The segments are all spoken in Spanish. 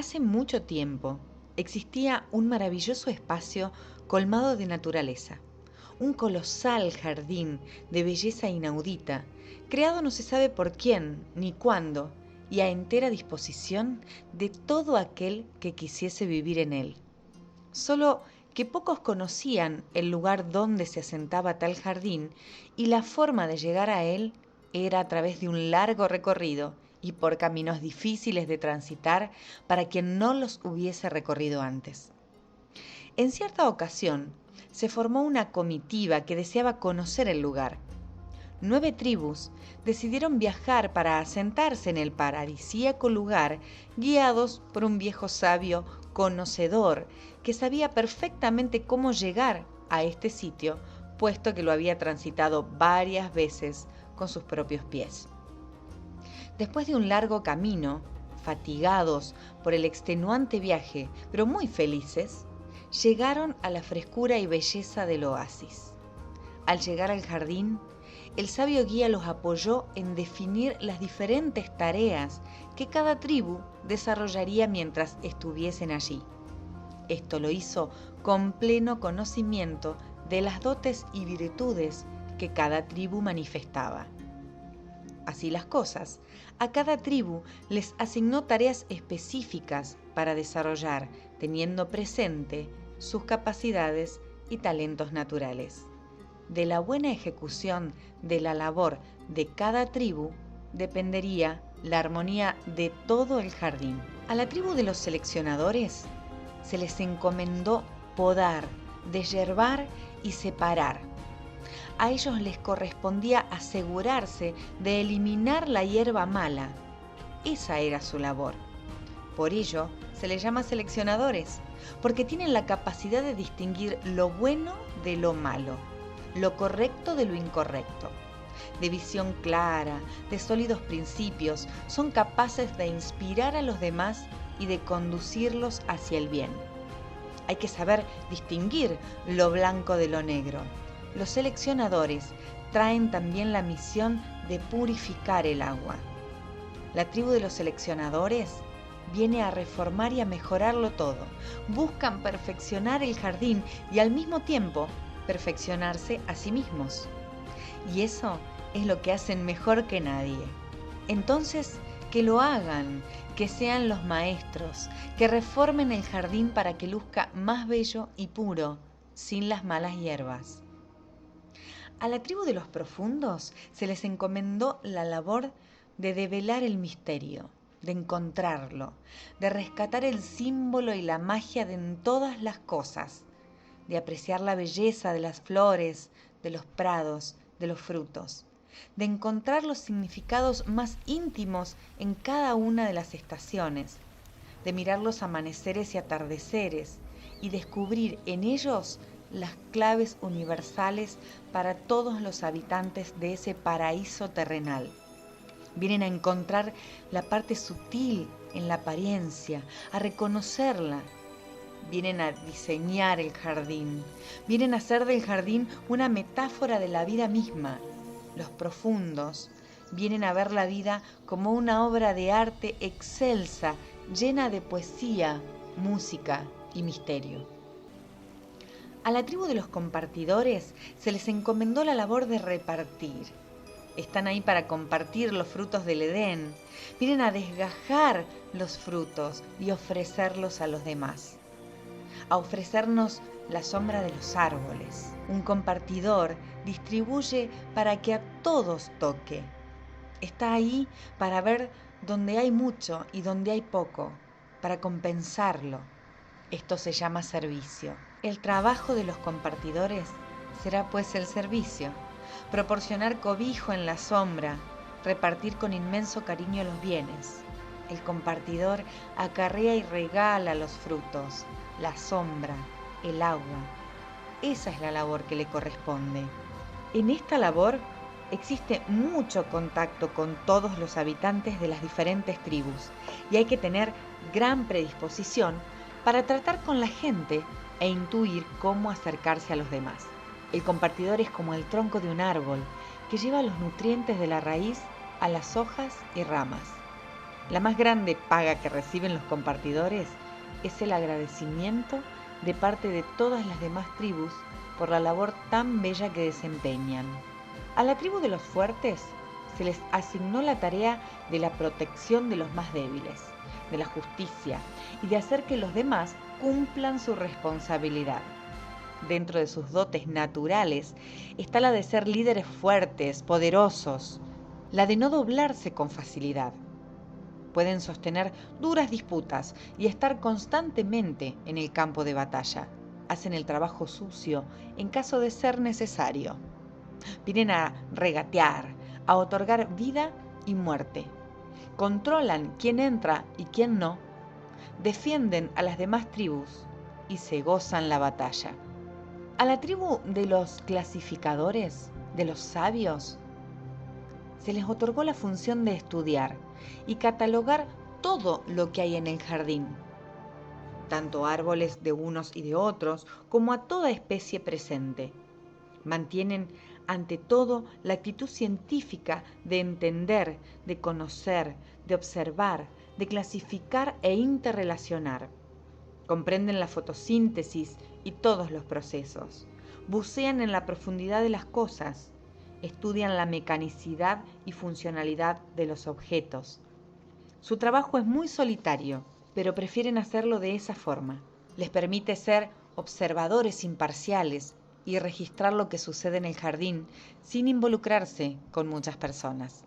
Hace mucho tiempo existía un maravilloso espacio colmado de naturaleza, un colosal jardín de belleza inaudita, creado no se sabe por quién ni cuándo, y a entera disposición de todo aquel que quisiese vivir en él. Solo que pocos conocían el lugar donde se asentaba tal jardín, y la forma de llegar a él era a través de un largo recorrido y por caminos difíciles de transitar para quien no los hubiese recorrido antes. En cierta ocasión se formó una comitiva que deseaba conocer el lugar. 9 tribus decidieron viajar para asentarse en el paradisíaco lugar, guiados por un viejo sabio conocedor que sabía perfectamente cómo llegar a este sitio, puesto que lo había transitado varias veces con sus propios pies. Después de un largo camino, fatigados por el extenuante viaje, pero muy felices, llegaron a la frescura y belleza del oasis. Al llegar al jardín, el sabio guía los apoyó en definir las diferentes tareas que cada tribu desarrollaría mientras estuviesen allí. Esto lo hizo con pleno conocimiento de las dotes y virtudes que cada tribu manifestaba. Así las cosas, a cada tribu les asignó tareas específicas para desarrollar, teniendo presente sus capacidades y talentos naturales. De la buena ejecución de la labor de cada tribu dependería la armonía de todo el jardín. A la tribu de los seleccionadores se les encomendó podar, deshiervar y separar. A ellos les correspondía asegurarse de eliminar la hierba mala. Esa era su labor. Por ello se les llama seleccionadores, porque tienen la capacidad de distinguir lo bueno de lo malo, lo correcto de lo incorrecto. De visión clara, de sólidos principios, son capaces de inspirar a los demás y de conducirlos hacia el bien. Hay que saber distinguir lo blanco de lo negro. Los seleccionadores traen también la misión de purificar el agua. La tribu de los seleccionadores viene a reformar y a mejorarlo todo. Buscan perfeccionar el jardín y al mismo tiempo perfeccionarse a sí mismos. Y eso es lo que hacen mejor que nadie. Entonces, que lo hagan, que sean los maestros, que reformen el jardín para que luzca más bello y puro, sin las malas hierbas. A la tribu de los profundos se les encomendó la labor de develar el misterio, de encontrarlo, de rescatar el símbolo y la magia de en todas las cosas, de apreciar la belleza de las flores, de los prados, de los frutos, de encontrar los significados más íntimos en cada una de las estaciones, de mirar los amaneceres y atardeceres y descubrir en ellos las claves universales para todos los habitantes de ese paraíso terrenal. Vienen a encontrar la parte sutil en la apariencia, a reconocerla. Vienen a diseñar el jardín, vienen a hacer del jardín una metáfora de la vida misma. Los profundos vienen a ver la vida como una obra de arte excelsa, llena de poesía, música y misterio. A la tribu de los compartidores se les encomendó la labor de repartir. Están ahí para compartir los frutos del Edén. Vienen a desgajar los frutos y ofrecerlos a los demás. A ofrecernos la sombra de los árboles. Un compartidor distribuye para que a todos toque. Está ahí para ver donde hay mucho y donde hay poco, para compensarlo. Esto se llama servicio. El trabajo de los compartidores será pues el servicio, proporcionar cobijo en la sombra, repartir con inmenso cariño los bienes. El compartidor acarrea y regala los frutos, la sombra, el agua. Esa es la labor que le corresponde. En esta labor existe mucho contacto con todos los habitantes de las diferentes tribus y hay que tener gran predisposición para tratar con la gente e intuir cómo acercarse a los demás. El compartidor es como el tronco de un árbol que lleva los nutrientes de la raíz a las hojas y ramas. La más grande paga que reciben los compartidores es el agradecimiento de parte de todas las demás tribus por la labor tan bella que desempeñan. A la tribu de los fuertes se les asignó la tarea de la protección de los más débiles, de la justicia y de hacer que los demás cumplan su responsabilidad. Dentro de sus dotes naturales está la de ser líderes fuertes, poderosos, la de no doblarse con facilidad. Pueden sostener duras disputas y estar constantemente en el campo de batalla. Hacen el trabajo sucio en caso de ser necesario. Vienen a regatear, a otorgar vida y muerte. Controlan quién entra y quién no. Defienden a las demás tribus y se gozan la batalla. A la tribu de los clasificadores, de los sabios, se les otorgó la función de estudiar y catalogar todo lo que hay en el jardín, tanto árboles de unos y de otros como a toda especie presente. Mantienen ante todo la actitud científica de entender, de conocer, de observar, de clasificar e interrelacionar. Comprenden la fotosíntesis y todos los procesos. Bucean en la profundidad de las cosas. Estudian la mecanicidad y funcionalidad de los objetos. Su trabajo es muy solitario, pero prefieren hacerlo de esa forma. Les permite ser observadores imparciales y registrar lo que sucede en el jardín sin involucrarse con muchas personas.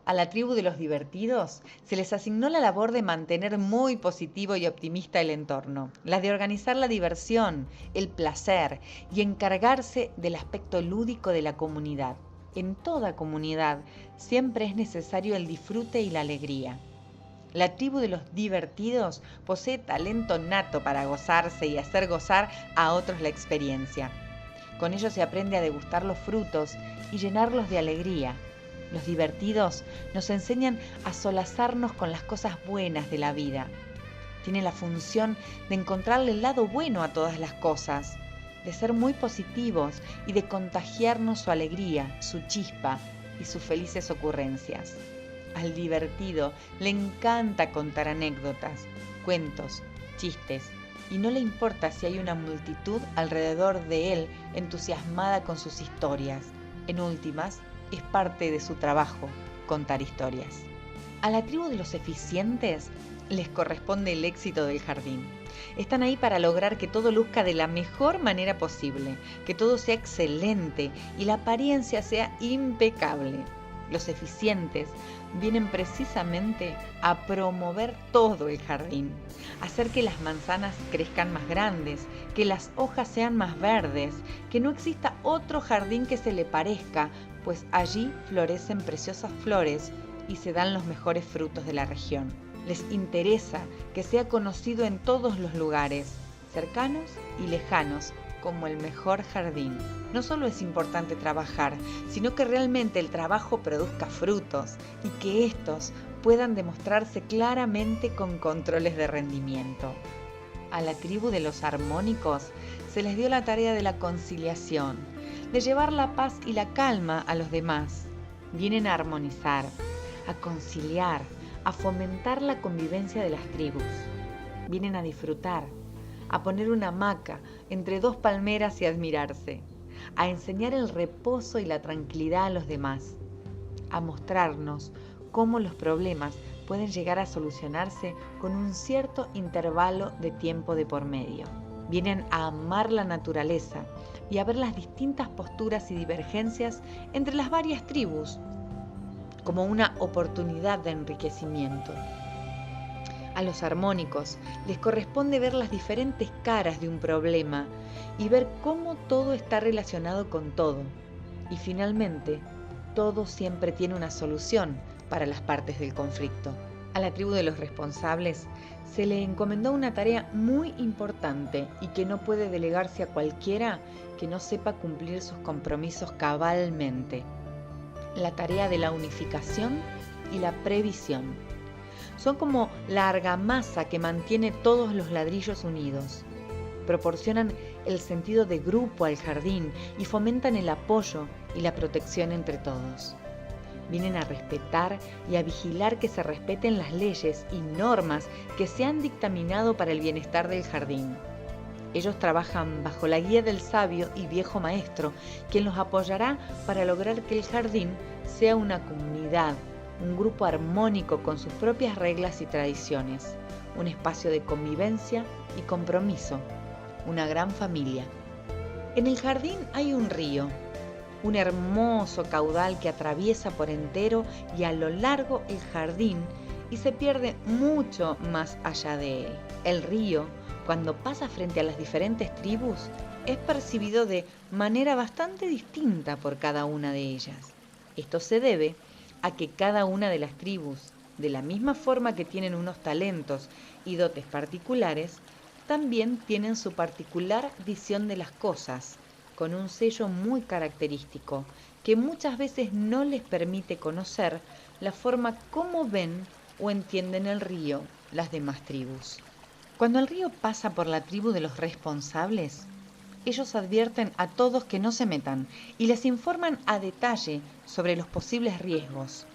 A la tribu de los divertidos se les asignó la labor de mantener muy positivo y optimista el entorno, la de organizar la diversión, el placer y encargarse del aspecto lúdico de la comunidad. En toda comunidad siempre es necesario el disfrute y la alegría. La tribu de los divertidos posee talento nato para gozarse y hacer gozar a otros la experiencia. Con ello se aprende a degustar los frutos y llenarlos de alegría. Los divertidos nos enseñan a solazarnos con las cosas buenas de la vida. Tienen la función de encontrarle el lado bueno a todas las cosas, de ser muy positivos y de contagiarnos su alegría, su chispa y sus felices ocurrencias. Al divertido le encanta contar anécdotas, cuentos, chistes, y no le importa si hay una multitud alrededor de él entusiasmada con sus historias. En últimas, es parte de su trabajo contar historias. A la tribu de los eficientes les corresponde el éxito del jardín. Están ahí para lograr que todo luzca de la mejor manera posible, que todo sea excelente y la apariencia sea impecable. Los eficientes vienen precisamente a promover todo el jardín, hacer que las manzanas crezcan más grandes, que las hojas sean más verdes, que no exista otro jardín que se le parezca, pues allí florecen preciosas flores y se dan los mejores frutos de la región. Les interesa que sea conocido en todos los lugares, cercanos y lejanos, como el mejor jardín. No solo es importante trabajar, sino que realmente el trabajo produzca frutos y que estos puedan demostrarse claramente con controles de rendimiento. A la tribu de los armónicos se les dio la tarea de la conciliación, de llevar la paz y la calma a los demás. Vienen a armonizar, a conciliar, a fomentar la convivencia de las tribus. Vienen a disfrutar, a poner una hamaca entre dos palmeras y admirarse, a enseñar el reposo y la tranquilidad a los demás, a mostrarnos cómo los problemas pueden llegar a solucionarse con un cierto intervalo de tiempo de por medio. Vienen a amar la naturaleza y a ver las distintas posturas y divergencias entre las varias tribus como una oportunidad de enriquecimiento. A los armónicos les corresponde ver las diferentes caras de un problema y ver cómo todo está relacionado con todo. Y finalmente, todo siempre tiene una solución para las partes del conflicto. A la tribu de los responsables se le encomendó una tarea muy importante y que no puede delegarse a cualquiera que no sepa cumplir sus compromisos cabalmente. La tarea de la unificación y la previsión. Son como la argamasa que mantiene todos los ladrillos unidos. Proporcionan el sentido de grupo al jardín y fomentan el apoyo y la protección entre todos. Vienen a respetar y a vigilar que se respeten las leyes y normas que se han dictaminado para el bienestar del jardín. Ellos trabajan bajo la guía del sabio y viejo maestro, quien los apoyará para lograr que el jardín sea una comunidad, un grupo armónico con sus propias reglas y tradiciones, un espacio de convivencia y compromiso, una gran familia. En el jardín hay un río, un hermoso caudal que atraviesa por entero y a lo largo el jardín y se pierde mucho más allá de él. El río, cuando pasa frente a las diferentes tribus, es percibido de manera bastante distinta por cada una de ellas. Esto se debe a que cada una de las tribus, de la misma forma que tienen unos talentos y dotes particulares, también tienen su particular visión de las cosas, con un sello muy característico, que muchas veces no les permite conocer la forma como ven o entienden el río las demás tribus. Cuando el río pasa por la tribu de los responsables, ellos advierten a todos que no se metan y les informan a detalle sobre los posibles riesgos.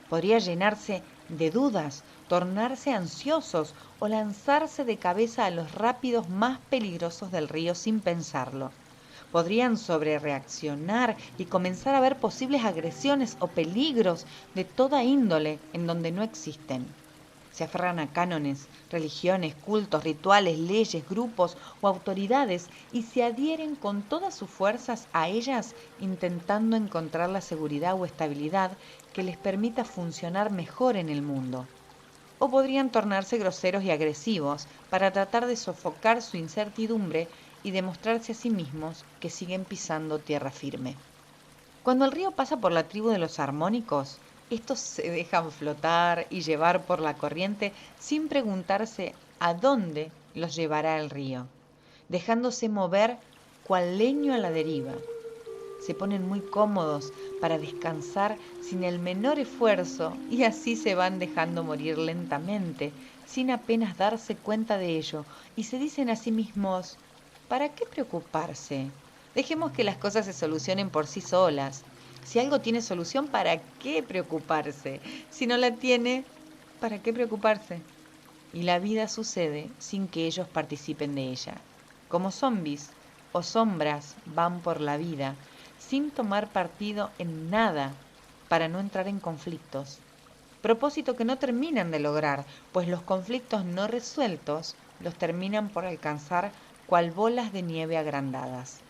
Podría llenarse de dudas, tornarse ansiosos o lanzarse de cabeza a los rápidos más peligrosos del río sin pensarlo. Podrían sobrereaccionar y comenzar a ver posibles agresiones o peligros de toda índole en donde no existen. Se aferran a cánones, religiones, cultos, rituales, leyes, grupos o autoridades y se adhieren con todas sus fuerzas a ellas intentando encontrar la seguridad o estabilidad que les permita funcionar mejor en el mundo. O podrían tornarse groseros y agresivos para tratar de sofocar su incertidumbre y demostrarse a sí mismos que siguen pisando tierra firme. Cuando el río pasa por la tribu de los armónicos, estos se dejan flotar y llevar por la corriente sin preguntarse a dónde los llevará el río, dejándose mover cual leño a la deriva. Se ponen muy cómodos para descansar sin el menor esfuerzo y así se van dejando morir lentamente, sin apenas darse cuenta de ello, y se dicen a sí mismos: ¿para qué preocuparse? Dejemos que las cosas se solucionen por sí solas. Si algo tiene solución, ¿para qué preocuparse? Si no la tiene, ¿para qué preocuparse? Y la vida sucede sin que ellos participen de ella. Como zombis o sombras van por la vida sin tomar partido en nada para no entrar en conflictos. Propósito que no terminan de lograr, pues los conflictos no resueltos los terminan por alcanzar cual bolas de nieve agrandadas.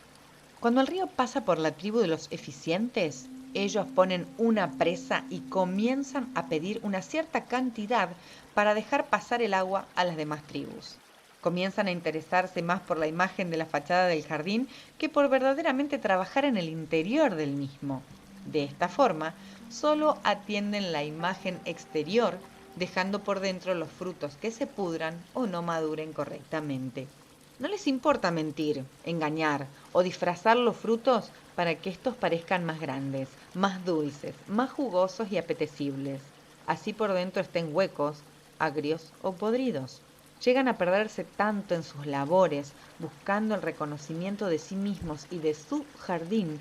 Cuando el río pasa por la tribu de los eficientes, ellos ponen una presa y comienzan a pedir una cierta cantidad para dejar pasar el agua a las demás tribus. Comienzan a interesarse más por la imagen de la fachada del jardín que por verdaderamente trabajar en el interior del mismo. De esta forma, solo atienden la imagen exterior, dejando por dentro los frutos que se pudran o no maduren correctamente. No les importa mentir, engañar o disfrazar los frutos para que estos parezcan más grandes, más dulces, más jugosos y apetecibles. Así por dentro estén huecos, agrios o podridos. Llegan a perderse tanto en sus labores, buscando el reconocimiento de sí mismos y de su jardín,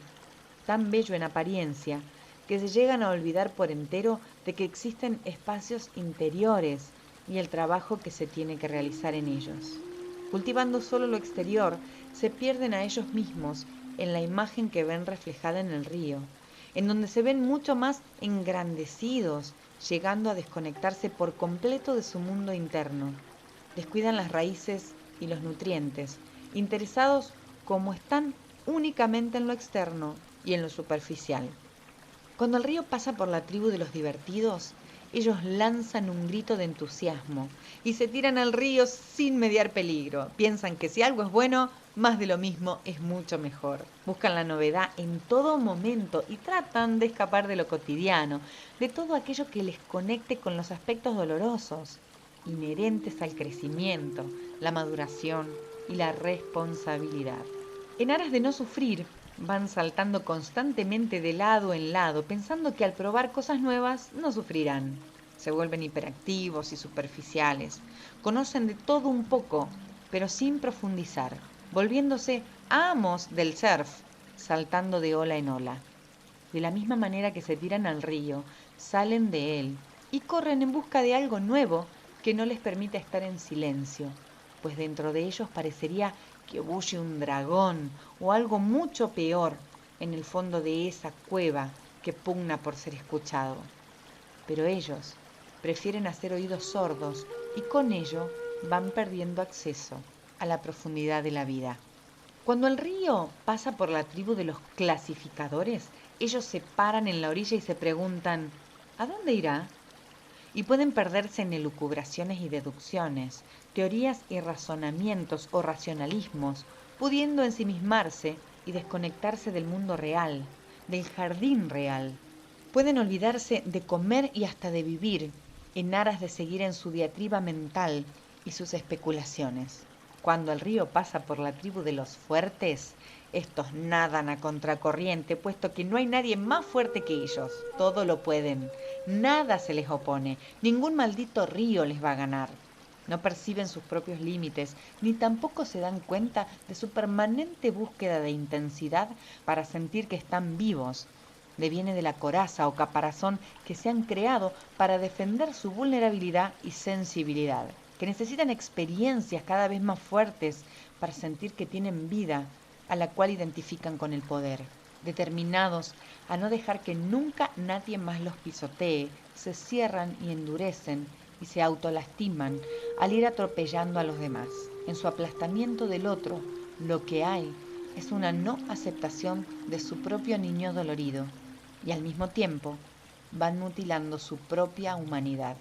tan bello en apariencia, que se llegan a olvidar por entero de que existen espacios interiores y el trabajo que se tiene que realizar en ellos. Cultivando solo lo exterior, se pierden a ellos mismos en la imagen que ven reflejada en el río, en donde se ven mucho más engrandecidos, llegando a desconectarse por completo de su mundo interno. Descuidan las raíces y los nutrientes, interesados como están únicamente en lo externo y en lo superficial. Cuando el río pasa por la tribu de los divertidos, ellos lanzan un grito de entusiasmo y se tiran al río sin mediar peligro. Piensan que si algo es bueno, más de lo mismo es mucho mejor. Buscan la novedad en todo momento y tratan de escapar de lo cotidiano, de todo aquello que les conecte con los aspectos dolorosos, inherentes al crecimiento, la maduración y la responsabilidad. En aras de no sufrir, van saltando constantemente de lado en lado, pensando que al probar cosas nuevas no sufrirán. Se vuelven hiperactivos y superficiales. Conocen de todo un poco, pero sin profundizar, volviéndose amos del surf, saltando de ola en ola. De la misma manera que se tiran al río, salen de él y corren en busca de algo nuevo que no les permita estar en silencio, pues dentro de ellos parecería que bulle un dragón o algo mucho peor en el fondo de esa cueva que pugna por ser escuchado. Pero ellos prefieren hacer oídos sordos y con ello van perdiendo acceso a la profundidad de la vida. Cuando el río pasa por la tribu de los clasificadores, ellos se paran en la orilla y se preguntan, ¿a dónde irá? Y pueden perderse en elucubraciones y deducciones, teorías y razonamientos o racionalismos, pudiendo ensimismarse y desconectarse del mundo real, del jardín real. Pueden olvidarse de comer y hasta de vivir, en aras de seguir en su diatriba mental y sus especulaciones. Cuando el río pasa por la tribu de los fuertes, estos nadan a contracorriente, puesto que no hay nadie más fuerte que ellos. Todo lo pueden, nada se les opone, ningún maldito río les va a ganar. No perciben sus propios límites, ni tampoco se dan cuenta de su permanente búsqueda de intensidad para sentir que están vivos. Deviene de la coraza o caparazón que se han creado para defender su vulnerabilidad y sensibilidad, que necesitan experiencias cada vez más fuertes para sentir que tienen vida, a la cual identifican con el poder, determinados a no dejar que nunca nadie más los pisotee, se cierran y endurecen y se autolastiman al ir atropellando a los demás. En su aplastamiento del otro, lo que hay es una no aceptación de su propio niño dolorido y al mismo tiempo van mutilando su propia humanidad.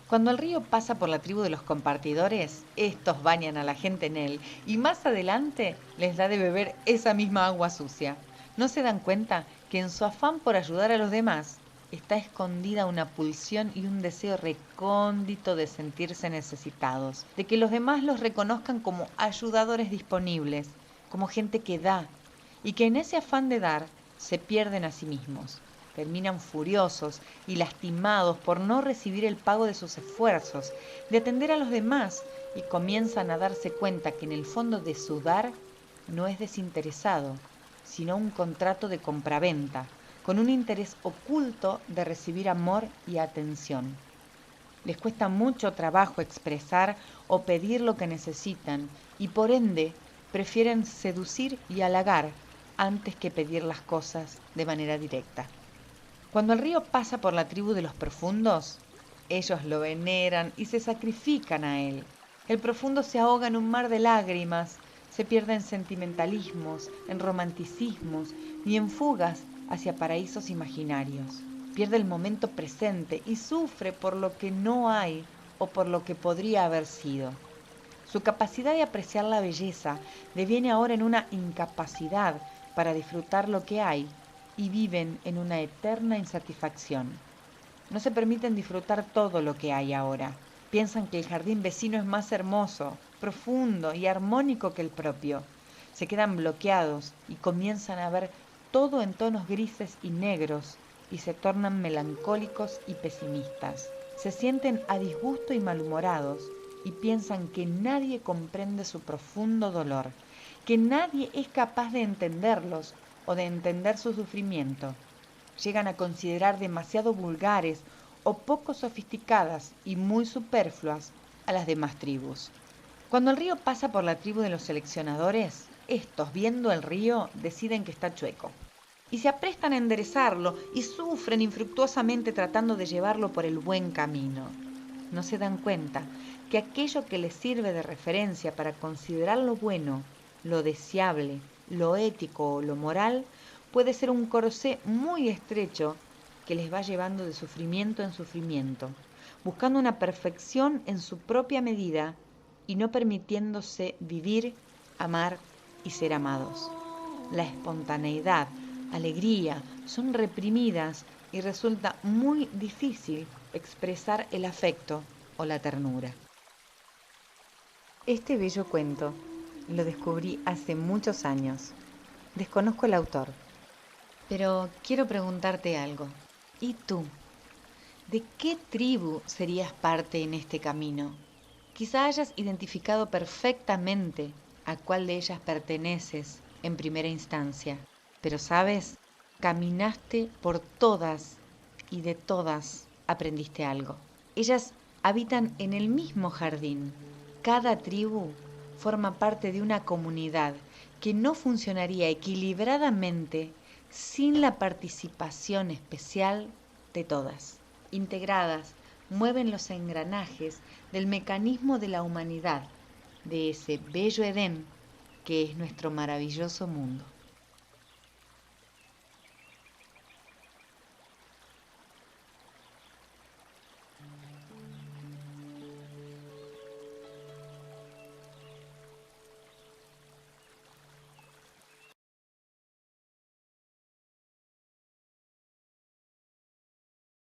Cuando el río pasa por la tribu de los compartidores, estos bañan a la gente en él y más adelante les da de beber esa misma agua sucia. ¿No se dan cuenta que en su afán por ayudar a los demás está escondida una pulsión y un deseo recóndito de sentirse necesitados, de que los demás los reconozcan como ayudadores disponibles, como gente que da, y que en ese afán de dar se pierden a sí mismos? Terminan furiosos y lastimados por no recibir el pago de sus esfuerzos, de atender a los demás, y comienzan a darse cuenta que en el fondo de su dar no es desinteresado, sino un contrato de compraventa, con un interés oculto de recibir amor y atención. Les cuesta mucho trabajo expresar o pedir lo que necesitan y por ende prefieren seducir y halagar antes que pedir las cosas de manera directa. Cuando el río pasa por la tribu de los profundos, ellos lo veneran y se sacrifican a él. El profundo se ahoga en un mar de lágrimas, se pierde en sentimentalismos, en romanticismos y en fugas hacia paraísos imaginarios. Pierde el momento presente y sufre por lo que no hay o por lo que podría haber sido. Su capacidad de apreciar la belleza deviene ahora en una incapacidad para disfrutar lo que hay y viven en una eterna insatisfacción. No se permiten disfrutar todo lo que hay ahora. Piensan que el jardín vecino es más hermoso, profundo y armónico que el propio. Se quedan bloqueados y comienzan a ver todo en tonos grises y negros y se tornan melancólicos y pesimistas. Se sienten a disgusto y malhumorados y piensan que nadie comprende su profundo dolor, que nadie es capaz de entenderlos o de entender su sufrimiento. Llegan a considerar demasiado vulgares o poco sofisticadas y muy superfluas a las demás tribus. Cuando el río pasa por la tribu de los seleccionadores, estos, viendo el río, deciden que está chueco y se aprestan a enderezarlo y sufren infructuosamente tratando de llevarlo por el buen camino. No se dan cuenta que aquello que les sirve de referencia para considerar lo bueno, lo deseable, lo ético o lo moral, puede ser un corsé muy estrecho que les va llevando de sufrimiento en sufrimiento, buscando una perfección en su propia medida y no permitiéndose vivir, amar y ser amados. La espontaneidad, alegría son reprimidas y resulta muy difícil expresar el afecto o la ternura. Este bello cuento lo descubrí hace muchos años. Desconozco el autor, pero quiero preguntarte algo. ¿Y tú? ¿De qué tribu serías parte en este camino? Quizá hayas identificado perfectamente a cuál de ellas perteneces en primera instancia, pero ¿sabes? Caminaste por todas y de todas aprendiste algo. Ellas habitan en el mismo jardín. Cada tribu forma parte de una comunidad que no funcionaría equilibradamente sin la participación especial de todas. Integradas, mueven los engranajes del mecanismo de la humanidad, de ese bello Edén que es nuestro maravilloso mundo.